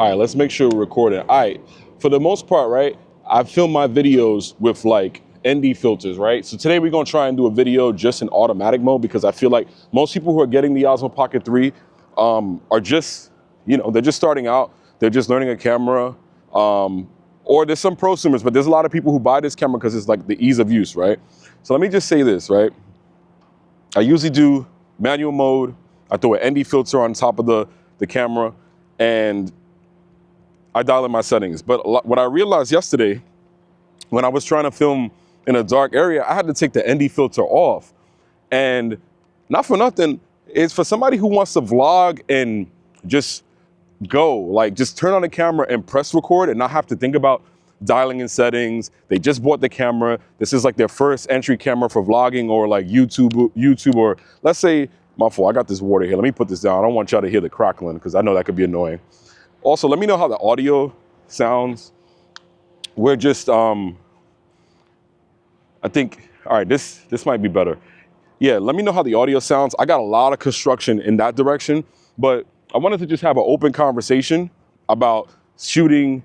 All right, let's make sure we're recording. All right, for the most part, right, I film my videos with like ND filters, right? So today we're gonna try and do a video just in automatic mode because I feel like most people who are getting the Osmo Pocket 3 are just, they're just starting out. They're just learning a camera. Or there's some prosumers, but there's a lot of people who buy this camera because it's like the ease of use, right? So let me just say this, right? I usually do manual mode. I throw an ND filter on top of the camera and I dial in my settings. But what I realized yesterday when I was trying to film in a dark area, I had to take the ND filter off. And not for nothing, it's for somebody who wants to vlog and just go, like just turn on the camera and press record and not have to think about dialing in settings. They just bought the camera. This is like their first entry camera for vlogging or like YouTube, or let's say, my fault, I got this water here. Let me put this down. I don't want y'all to hear the crackling because I know that could be annoying. Also, let me know how the audio sounds. We're just, I think, all right, this might be better. Yeah, let me know how the audio sounds. I got a lot of construction in that direction, but I wanted to just have an open conversation about shooting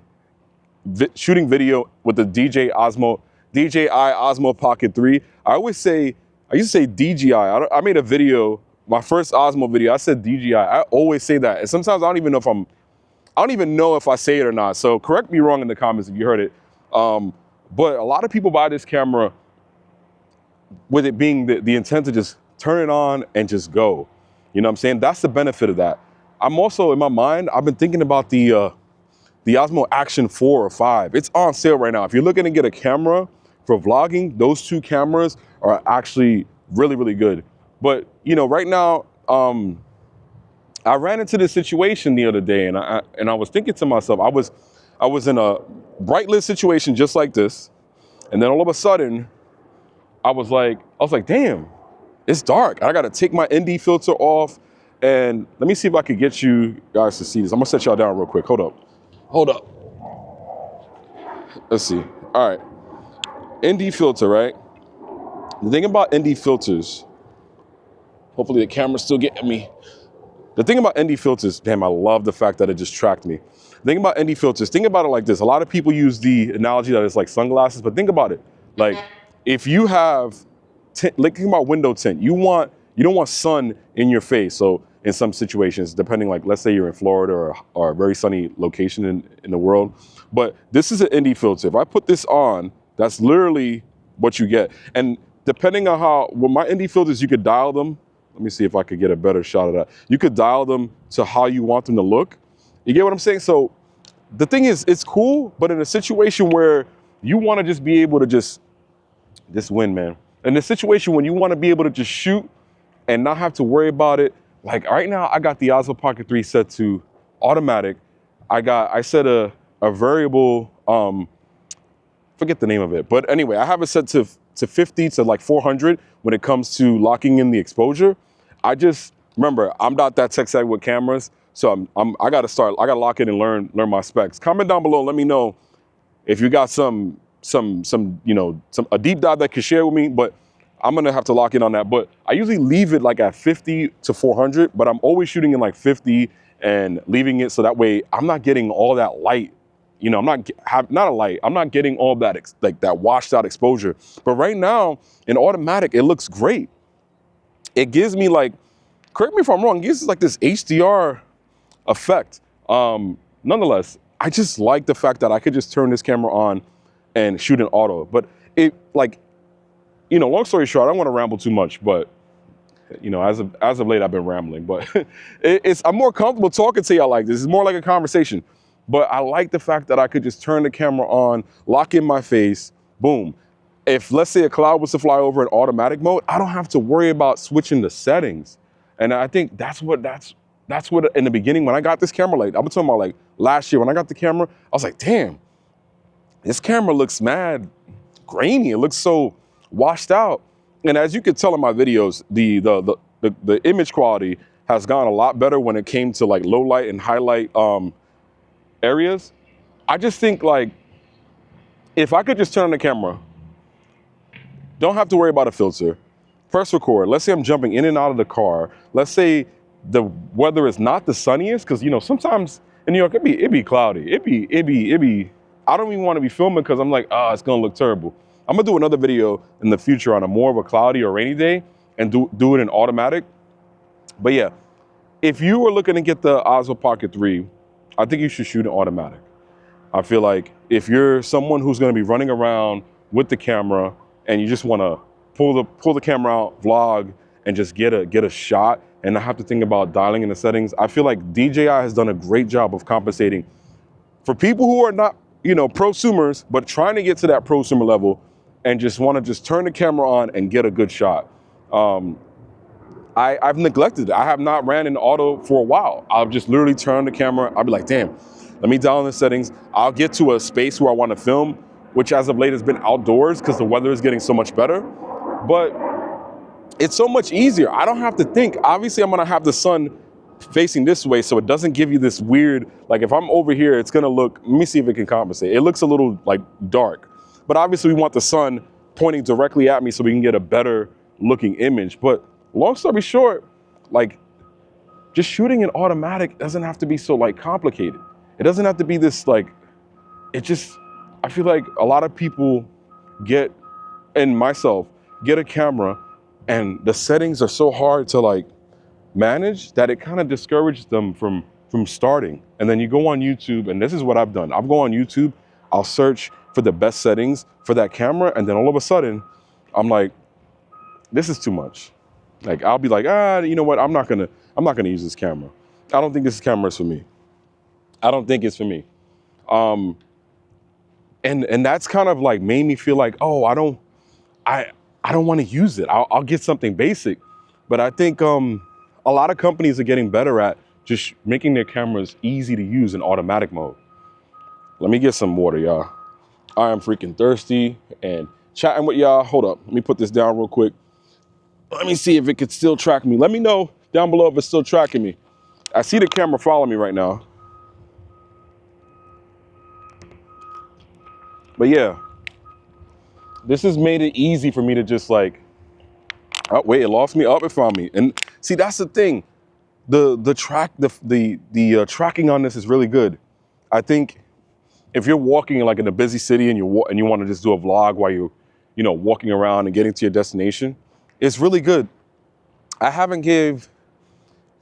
video with the DJI OSMO Pocket 3. I used to say DJI. I made a video, my first Osmo video, I said DJI. I always say that. And sometimes I don't even know if I say it or not. So correct me wrong in the comments if you heard it. But a lot of people buy this camera with it being the intent to just turn it on and just go. You know what I'm saying? That's the benefit of that. I'm also, in my mind, I've been thinking about the Osmo Action 4 or 5. It's on sale right now. If you're looking to get a camera for vlogging, those two cameras are actually really, really good. But, right now, I ran into this situation the other day and I was thinking to myself, I was in a bright lit situation just like this. And then all of a sudden, I was like, damn, it's dark. I got to take my ND filter off. And let me see if I could get you guys to see this. I'm gonna set y'all down real quick. Hold up. Let's see. All right. ND filter, right? The thing about ND filters, hopefully the camera's still getting me. The thing about ND filters, damn, I love the fact that it just tracked me. The thing about ND filters, think about it like this. A lot of people use the analogy that it's like sunglasses, but think about it. Like if you have, like think about window tint, you don't want sun in your face. So in some situations, depending, like let's say you're in Florida or a very sunny location in the world, but this is an ND filter. If I put this on, that's literally what you get. And depending on with my ND filters, you could dial them. Let me see if I could get a better shot of that. You could dial them to how you want them to look. You get what I'm saying? So the thing is, it's cool, but in a situation where you want to just be able to just win, man. In a situation when you want to be able to just shoot and not have to worry about it. Like right now, I got the Osmo Pocket 3 set to automatic. I set a variable, forget the name of it. But anyway, I have it set to 50 to like 400 when it comes to locking in the exposure. Remember, I'm not that tech savvy with cameras. So I gotta lock in and learn my specs. Comment down below, let me know if you got a deep dive that you share with me, but I'm gonna have to lock in on that. But I usually leave it like at 50 to 400, but I'm always shooting in like 50 and leaving it so that way I'm not getting all that light. I'm not getting all that that washed out exposure. But right now in automatic, it looks great. It gives me like, correct me if I'm wrong, it gives like this HDR effect. Nonetheless, I just like the fact that I could just turn this camera on and shoot in auto. But it like, long story short, I don't want to ramble too much, but as of late, I've been rambling. But I'm more comfortable talking to y'all like this. It's more like a conversation. But I like the fact that I could just turn the camera on, lock in my face, boom. If let's say a cloud was to fly over in automatic mode, I don't have to worry about switching the settings. And I think that's what in the beginning when I got this camera, like I'm talking about like last year when I got the camera, I was like, damn, this camera looks mad grainy. It looks so washed out. And as you can tell in my videos, the image quality has gone a lot better when it came to like low light and highlight areas. I just think like if I could just turn on the camera, don't have to worry about a filter, press record. Let's say I'm jumping in and out of the car. Let's say the weather is not the sunniest, because sometimes in New York, it'd be cloudy. It'd be, I don't even want to be filming because I'm like, it's gonna look terrible. I'm gonna do another video in the future on a more of a cloudy or rainy day and do it in automatic. But yeah, if you were looking to get the Osmo Pocket 3, I think you should shoot in automatic. I feel like if you're someone who's gonna be running around with the camera and you just wanna pull the camera out, vlog, and just get a shot and not have to think about dialing in the settings, I feel like DJI has done a great job of compensating for people who are not, prosumers, but trying to get to that prosumer level and just wanna just turn the camera on and get a good shot. I've neglected it. I have not ran in auto for a while. I'll just literally turn the camera. I'll be like, damn, let me dial in the settings. I'll get to a space where I want to film, which as of late has been outdoors because the weather is getting so much better. But it's so much easier. I don't have to think. Obviously, I'm going to have the sun facing this way so it doesn't give you this weird, like if I'm over here, it's going to look, let me see if it can compensate. It looks a little like dark. But obviously, we want the sun pointing directly at me so we can get a better looking image. But long story short, like just shooting in automatic doesn't have to be so like complicated. It doesn't have to be this like, I feel like a lot of people and myself, get a camera and the settings are so hard to like manage that it kind of discourages them from starting. And then you go on YouTube, and this is what I've done. I'll go on YouTube, I'll search for the best settings for that camera, and then all of a sudden, I'm like, this is too much. Like I'll be like, you know what? I'm not gonna use this camera. I don't think this camera is for me. I don't think it's for me. And that's kind of like made me feel like, I don't want to use it. I'll get something basic. But I think a lot of companies are getting better at just making their cameras easy to use in automatic mode. Let me get some water, y'all. I am freaking thirsty and chatting with y'all. Hold up, let me put this down real quick. Let me see if it could still track me. Let me know down below if it's still tracking me. I see the camera following me right now. But yeah, this has made it easy for me to just like, oh wait, it lost me. Oh, it found me. And see, that's the thing. The tracking on this is really good. I think if you're walking like in a busy city and you want to just do a vlog while you're, walking around and getting to your destination, it's really good. I haven't gave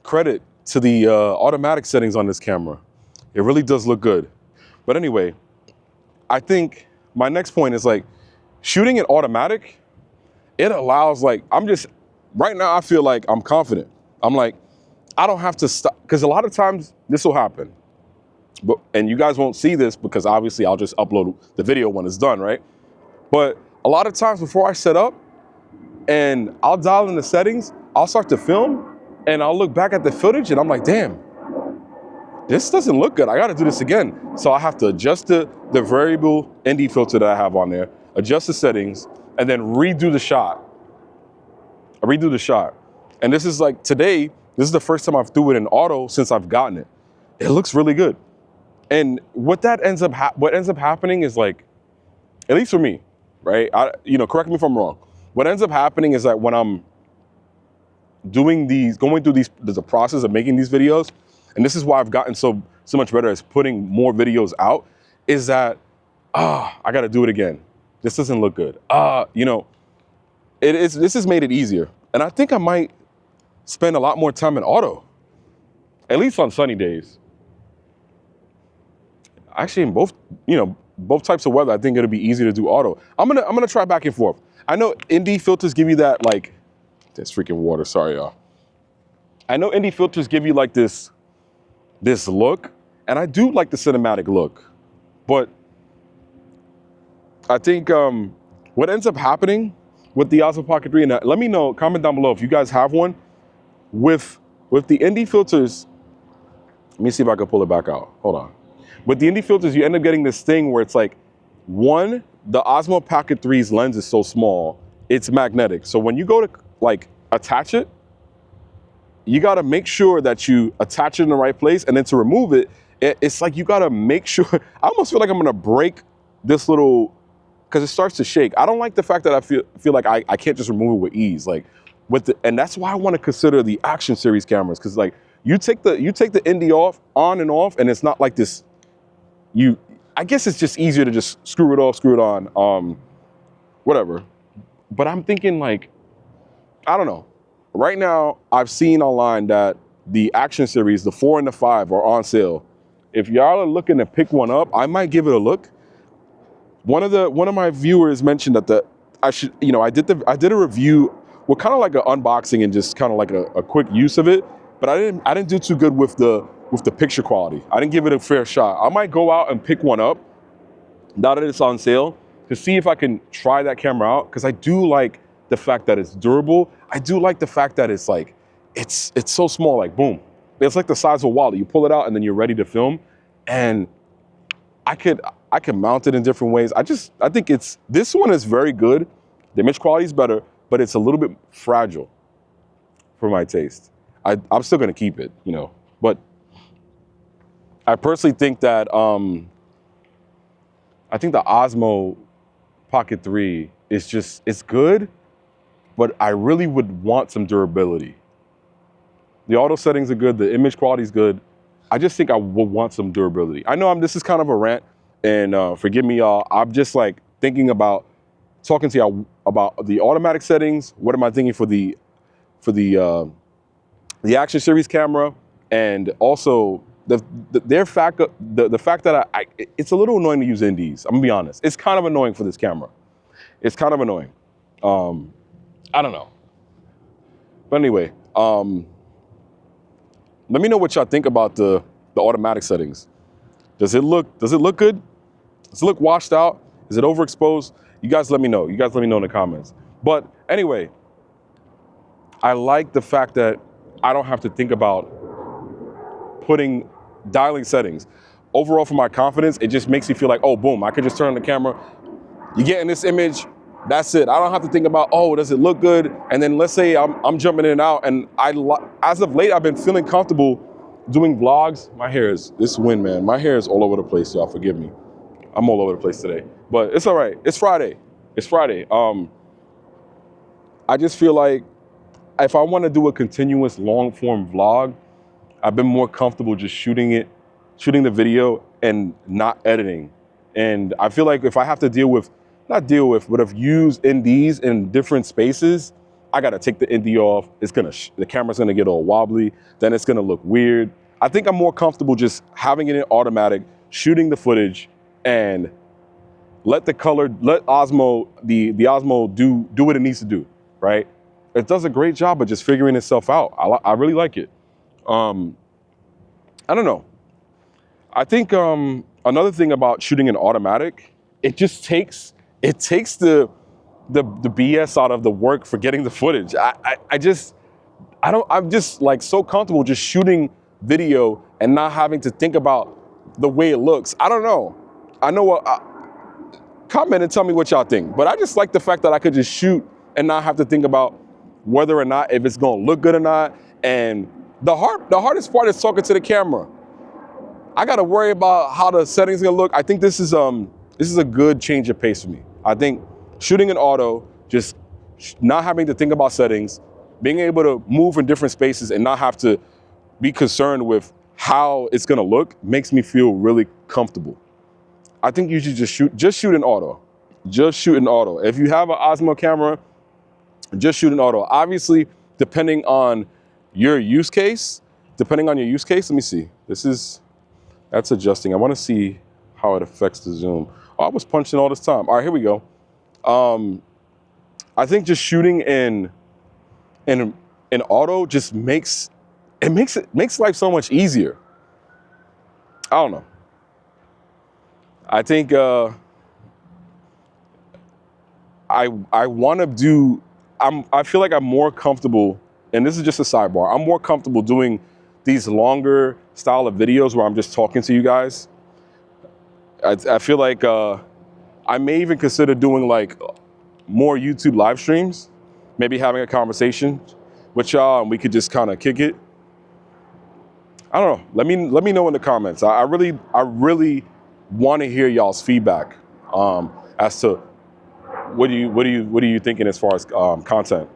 credit to the automatic settings on this camera. It really does look good. But anyway, I think my next point is like shooting it automatic. It allows right now I feel like I'm confident. I'm like, I don't have to stop, because a lot of times this will happen. And you guys won't see this because obviously I'll just upload the video when it's done, right? But a lot of times before I set up and I'll dial in the settings, I'll start to film and I'll look back at the footage and I'm like, damn, this doesn't look good. I got to do this again. So I have to adjust the variable ND filter that I have on there, adjust the settings, and then redo the shot. And this is like today, this is the first time I've threw it in auto since I've gotten it. It looks really good. And what ends up happening is like, at least for me, right? Correct me if I'm wrong. What ends up happening is that when I'm going through the process of making these videos, and this is why I've gotten so much better at putting more videos out, is that, I got to do it again. This doesn't look good. This has made it easier. And I think I might spend a lot more time in auto, at least on sunny days. Actually, in both types of weather, I think it'll be easy to do auto. I'm gonna try back and forth. I know ND filters give you that like, this freaking water, sorry y'all. I know ND filters give you like this look, and I do like the cinematic look, but I think what ends up happening with the Osmo Pocket 3, and let me know, comment down below if you guys have one, with the ND filters. Let me see if I can pull it back out, hold on. With the ND filters, you end up getting this thing where it's like, one, the Osmo Pocket 3's lens is so small, it's magnetic. So when you go to like attach it, you gotta make sure that you attach it in the right place, and then to remove it, it's like you gotta make sure, I almost feel like I'm gonna break this little, because it starts to shake. I don't like the fact that I feel like I can't just remove it with ease. And that's why I wanna consider the Action Series cameras, because like, You take the ND off, on and off, and it's not like this. I guess it's just easier to just screw it off, screw it on, whatever. But I'm thinking like, I don't know. Right now, I've seen online that the Action Series, the 4 and the 5, are on sale. If y'all are looking to pick one up, I might give it a look. One of my viewers mentioned that I did a review with kind of like an unboxing and just kind of like a quick use of it, but I didn't do too good with the picture quality. I didn't give it a fair shot. I might go out and pick one up now that it's on sale to see if I can try that camera out, because I do like the fact that it's durable. I do like the fact that it's like it's so small, like boom. It's like the size of a wallet. You pull it out and then you're ready to film. And I could mount it in different ways. I think this one is very good. The image quality is better, but it's a little bit fragile for my taste. I'm still gonna keep it, you know. But I personally think that I think the Osmo Pocket 3 is it's good, but I really would want some durability. The auto settings are good, the image quality is good. I just think I would want some durability. I know this is kind of a rant, and forgive me, y'all. I'm just like thinking about talking to y'all about the automatic settings. What am I thinking for the Action Series camera, and also the fact that it's a little annoying to use NDs. I'm gonna be honest. It's kind of annoying for this camera. It's kind of annoying. I don't know. But anyway, let me know what y'all think about the automatic settings. Does it look good? Does it look washed out? Is it overexposed? You guys let me know. You guys let me know in the comments. But anyway, I like the fact that I don't have to think about dialing settings. Overall, for my confidence, it just makes me feel like, oh, boom, I could just turn on the camera. You get in this image, that's it. I don't have to think about, oh, does it look good? And then let's say I'm jumping in and out, and as of late, I've been feeling comfortable doing vlogs. My hair is, this wind, man, my hair is all over the place, y'all, forgive me. I'm all over the place today, but it's all right. It's Friday. It's Friday. I just feel like if I want to do a continuous long form vlog, I've been more comfortable just shooting the video and not editing. And I feel like if I have to but if use NDs in different spaces, I gotta take the ND off. The camera's gonna get all wobbly. Then it's gonna look weird. I think I'm more comfortable just having it in automatic, shooting the footage, and let Osmo, the Osmo do what it needs to do, right? It does a great job of just figuring itself out. I really like it. I don't know. I think another thing about shooting in automatic, it takes the BS out of the work for getting the footage. I'm just like so comfortable just shooting video and not having to think about the way it looks. I don't know. I know what, comment and tell me what y'all think. But I just like the fact that I could just shoot and not have to think about whether or not if it's gonna look good or not. And the hardest part is talking to the camera. I gotta worry about how the settings are gonna look. I think this is a good change of pace for me. I think shooting in auto, just not having to think about settings, being able to move in different spaces and not have to be concerned with how it's gonna look makes me feel really comfortable. I think you should just shoot in auto. Just shoot in auto. If you have an Osmo camera, just shoot in auto. Obviously, depending on your use case, let me see. That's adjusting. I wanna see how it affects the zoom. Oh, I was punching all this time. All right, here we go. I think just shooting in auto just makes life so much easier. I don't know. I think I feel like I'm more comfortable, and this is just a sidebar, I'm more comfortable doing these longer style of videos where I'm just talking to you guys. I feel like I may even consider doing like more YouTube live streams, maybe having a conversation with y'all and we could just kind of kick it. I don't know. Let me know in the comments. I really want to hear y'all's feedback as to what are you thinking as far as content.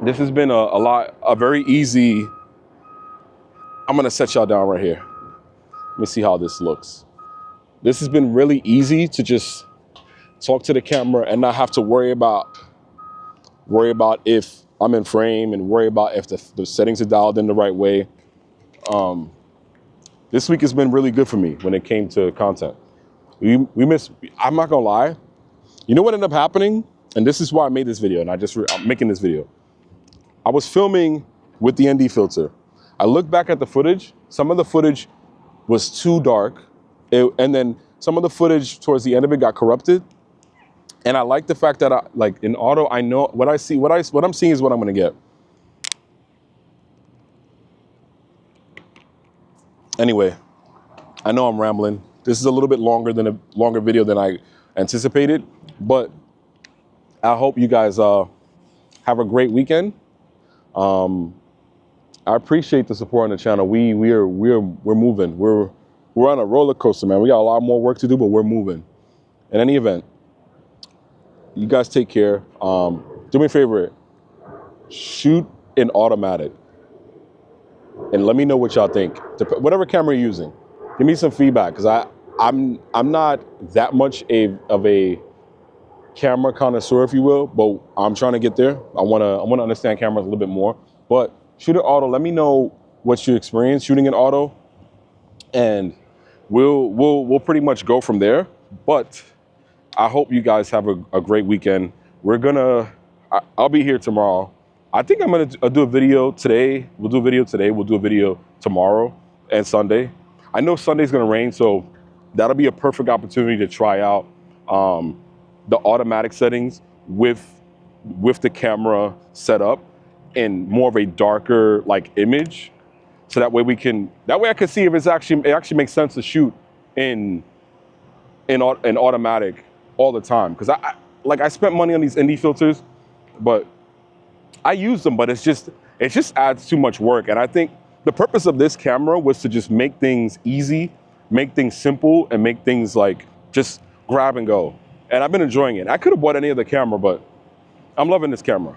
This has been a very easy. I'm gonna set y'all down right here. Let me see how this looks. This has been really easy to just talk to the camera and not have to worry about if I'm in frame and worry about if the settings are dialed in the right way. This week has been really good for me when it came to content. I'm not gonna lie. You know what ended up happening? And this is why I made this video, and I'm making this video. I was filming with the ND filter. I looked back at the footage. Some of the footage was too dark. And then some of the footage towards the end of it got corrupted. And I like the fact that in auto, I know what I see, what I'm seeing is what I'm gonna get. Anyway, I know I'm rambling. This is a little bit longer video than I anticipated, but I hope you guys have a great weekend. I appreciate the support on the channel. We're moving. We're on a roller coaster, man. We got a lot more work to do, but we're moving. In any event, you guys take care. Do me a favor, shoot in automatic, and let me know what y'all think. Whatever camera you're using, give me some feedback, because I'm not that much of a camera connoisseur, if you will, but I'm trying to get there. I wanna understand cameras a little bit more. But shoot in auto. Let me know what you experience shooting in auto, and we'll pretty much go from there. But I hope you guys have a great weekend. I'll be here tomorrow. I think I'm gonna do a video today. We'll do a video today. We'll do a video tomorrow and Sunday. I know Sunday's gonna rain, so that'll be a perfect opportunity to try out the automatic settings with the camera set up in more of a darker image. So that way I can see if it actually makes sense to shoot in automatic all the time. Because I spent money on these ND filters, but I use them, but it just adds too much work. And I think the purpose of this camera was to just make things easy, make things simple, and make things just grab and go. And I've been enjoying it. I could have bought any other camera, but I'm loving this camera.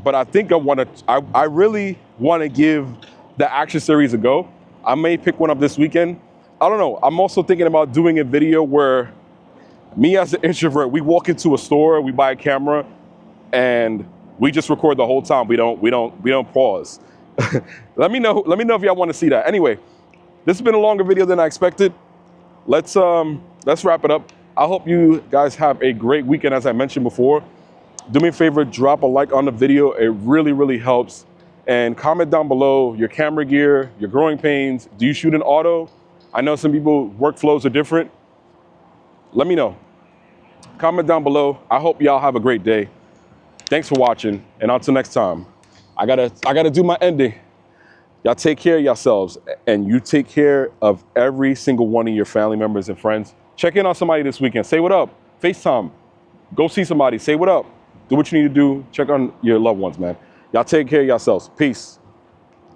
But I think I really want to give the Action Series a go. I may pick one up this weekend. I don't know. I'm also thinking about doing a video where me as an introvert, we walk into a store, we buy a camera, and we just record the whole time. We don't pause. Let me know if y'all want to see that. Anyway, this has been a longer video than I expected. Let's wrap it up. I hope you guys have a great weekend, as I mentioned before. Do me a favor, drop a like on the video. It really, really helps. And comment down below your camera gear, your growing pains. Do you shoot in auto? I know some people workflows are different. Let me know. Comment down below. I hope y'all have a great day. Thanks for watching, and until next time. I gotta do my ending. Y'all take care of yourselves, and you take care of every single one of your family members and friends. Check in on somebody this weekend. Say what up. FaceTime. Go see somebody. Say what up. Do what you need to do. Check on your loved ones, man. Y'all take care of yourselves. Peace.